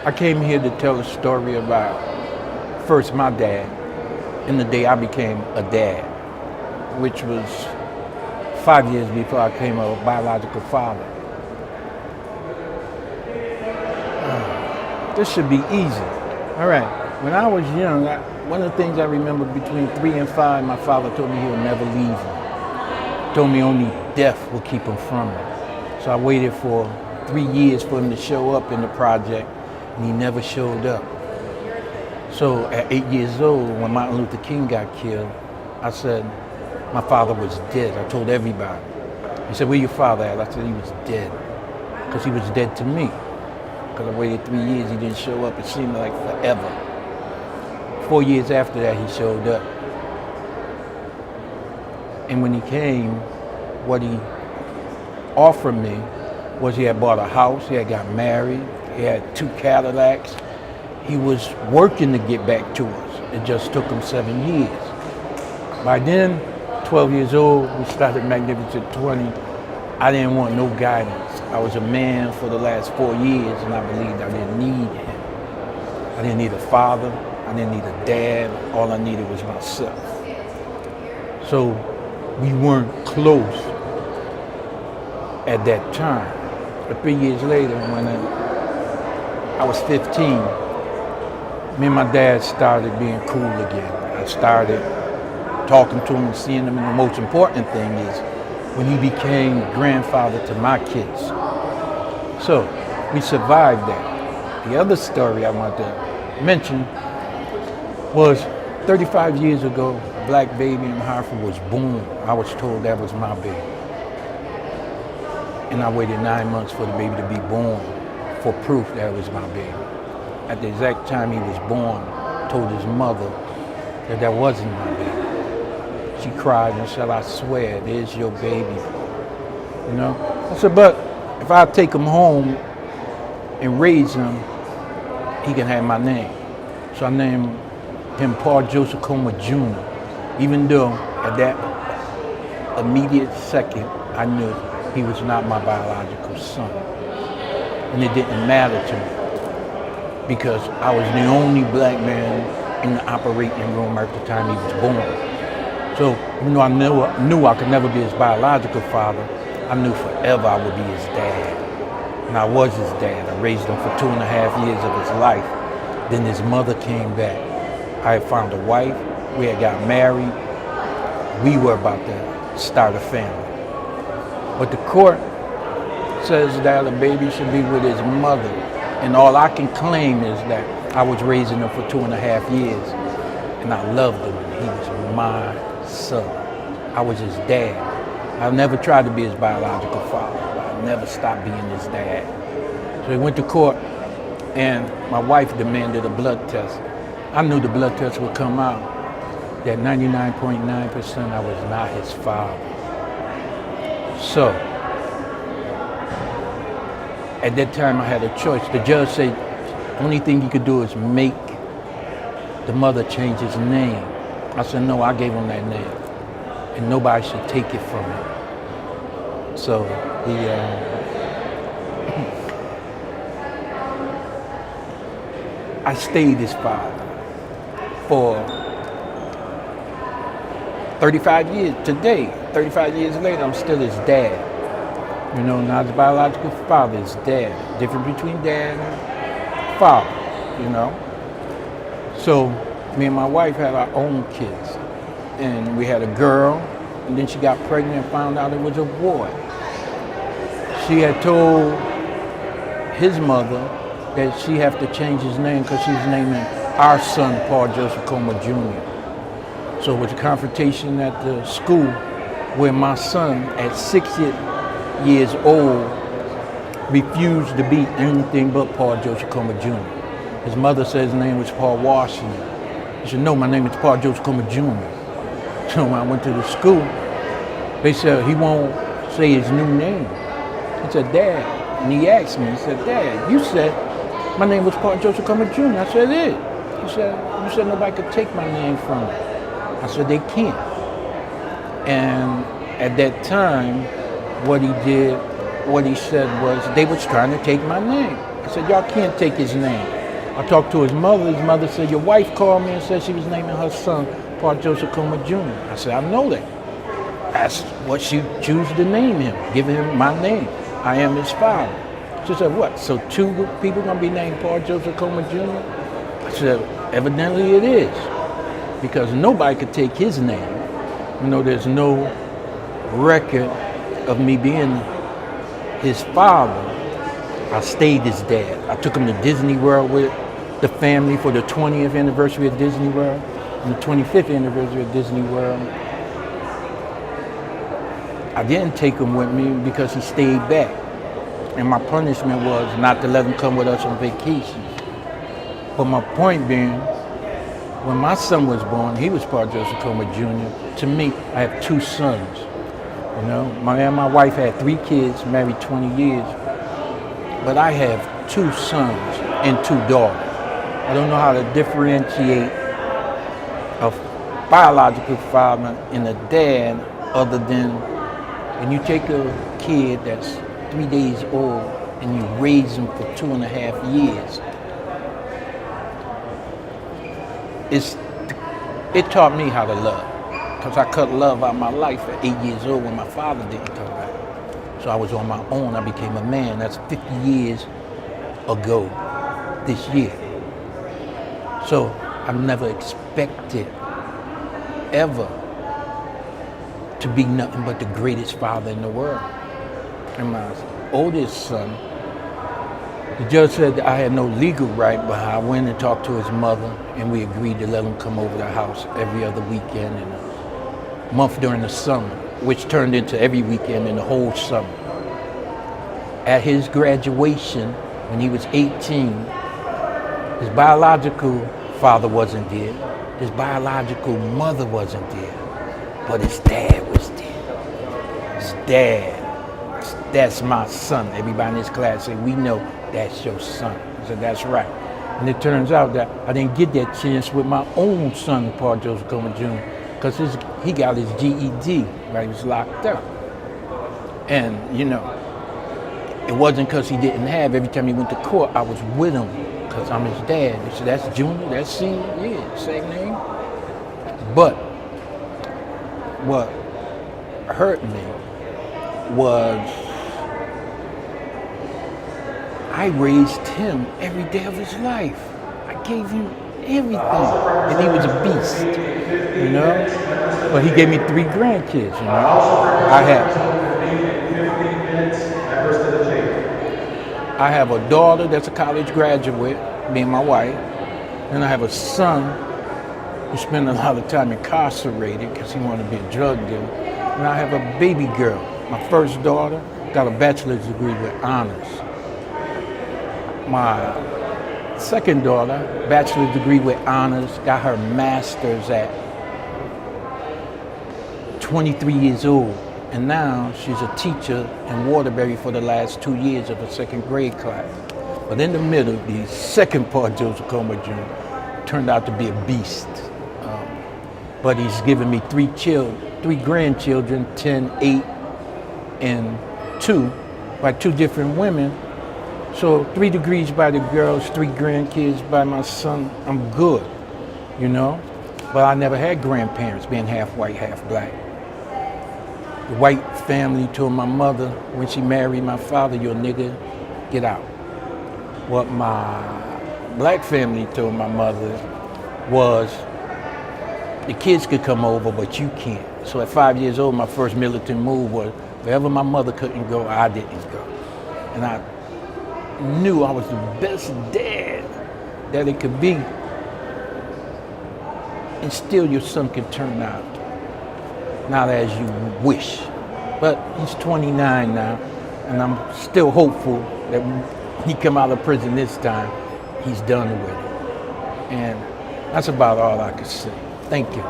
I came here to tell a story about first my dad and the day I became a dad, which was 5 years before I became a biological father. This should be easy. All right. When I was young, one of the things I remember between 3 and 5, my father told me he would never leave me. Told me only death would keep him from me. So I waited for 3 years for him to show up in the project, and he never showed up. So at 8 years old, when Martin Luther King got killed, I said my father was dead. I told everybody. He said, "Where your father at?" I said he was dead, because he was dead to me. Because I waited 3 years, he didn't show up. It seemed like forever. 4 years after that, he showed up. And when he came, what he offered me was he had bought a house, he had got married, he had 2 Cadillacs. He was working to get back to us. It just took him 7 years. By then, 12 years old, we started Magnificent 20. I didn't want no guidance. I was a man for the last 4 years, and I believed I didn't need him. I didn't need a father. I didn't need a dad. All I needed was myself. So we weren't close at that time. But 3 years later, when I was 15, me and my dad started being cool again. I started talking to him and seeing him, and the most important thing is when he became grandfather to my kids. So we survived that. The other story I want to mention was 35 years ago, a black baby in Hartford was born. I was told that was my baby. And I waited 9 months for the baby to be born for proof that it was my baby. At the exact time he was born, told his mother that that wasn't my baby. She cried and said, "I swear, there's your baby." You know? I said, "But if I take him home and raise him, he can have my name." So I named him Paul Joseph Comer Jr., even though at that immediate second I knew he was not my biological son. And it didn't matter to me because I was the only black man in the operating room at the time he was born. So even though I knew I could never be his biological father, I knew forever I would be his dad. And I was his dad. I raised him for 2.5 years of his life. Then his mother came back. I had found a wife. We had got married. We were about to start a family. But the court says that a baby should be with his mother. And all I can claim is that I was raising him for 2.5 years. And I loved him. He was my son. I was his dad. I never tried to be his biological father. I never stopped being his dad. So he went to court, and my wife demanded a blood test. I knew the blood test would come out that 99.9% I was not his father. So at that time I had a choice. The judge said the only thing you could do is make the mother change his name. I said, no, I gave him that name, and nobody should take it from him. So I stayed his father for 35 years. Today, 35 years later, I'm still his dad. You know, not his biological father, his dad. Difference between dad and father, you know. So me and my wife had our own kids, and we had a girl, and then she got pregnant and found out it was a boy. She had told his mother that she had to change his name because she was naming our son Paul Joseph Comer Jr. So it was a confrontation at the school where my son, at 6 years old, refused to be anything but Paul Joseph Comer Jr. His mother said his name was Paul Washington. He said, no, my name is Paul Joseph Comer Jr. So when I went to the school, they said he won't say his new name. He said, Dad, and he asked me, he said, Dad, you said my name was Paul Joseph Comer Jr. I said, it is. He said, you said nobody could take my name from me. I said, they can't. And at that time, what he said was they was trying to take my name. I said, y'all can't take his name. I talked to his mother. His mother said, your wife called me and said she was naming her son Paul Joseph Comer Jr. I said, I know that. That's what she chose to name him, give him my name. I am his father. She said, what? So 2 people gonna be named Paul Joseph Comer Jr.? I said, evidently it is, because nobody could take his name. You know, there's no record of me being his father. I stayed his dad. I took him to Disney World with the family for the 20th anniversary of Disney World and the 25th anniversary of Disney World. I didn't take him with me because he stayed back. And my punishment was not to let him come with us on vacation. But my point being, when my son was born, he was Paul Joseph Comer Jr. To me, I have 2 sons. You know, my wife had 3 kids, married 20 years. But I have 2 sons and 2 daughters. I don't know how to differentiate a biological father and a dad other than when you take a kid that's 3 days old and you raise him for 2.5 years. It taught me how to love, because I cut love out of my life at 8 years old when my father didn't come back. So I was on my own. I became a man. That's 50 years ago this year. So I never expected ever to be nothing but the greatest father in the world. And my oldest son, the judge said that I had no legal right, but I went and talked to his mother, and we agreed to let him come over the house every other weekend and a month during the summer, which turned into every weekend in the whole summer. At his graduation, when he was 18, his biological father wasn't there, his biological mother wasn't there, but his dad was there. His dad. That's my son. Everybody in this class said, we know that's your son. I said, that's right. And it turns out that I didn't get that chance with my own son, Paul Joseph Comer Jr., because he got his GED while he was locked up. And, you know, it wasn't because he didn't have. Every time he went to court, I was with him because I'm his dad. They said, that's Junior, that's Senior. Yeah, same name. But what hurt me was I raised him every day of his life. I gave him everything. And he was a beast, you know? But he gave me 3 grandkids, you know? I have a daughter that's a college graduate, me and my wife. And I have a son who spent a lot of time incarcerated because he wanted to be a drug dealer. And I have a baby girl. My first daughter got a bachelor's degree with honors. My second daughter, bachelor's degree with honors, got her master's at 23 years old. And now she's a teacher in Waterbury for the last 2 years of a 2nd grade class. But in the middle, the second Paul Joseph Comer Jr. turned out to be a beast. But he's given me 3 grandchildren, 10, 8, and 2, by 2 different women. So 3 degrees by the girls, 3 grandkids by my son. I'm good, you know? But I never had grandparents, being half white, half black. The white family told my mother when she married my father, "You're a nigga, get out." What my black family told my mother was, the kids could come over, but you can't. So at 5 years old, my first militant move was, wherever my mother couldn't go, I didn't go. And I knew I was the best dad that it could be. And still your son can turn out not as you wish. But he's 29 now, and I'm still hopeful that when he come out of prison this time, he's done with it. And that's about all I can say. Thank you.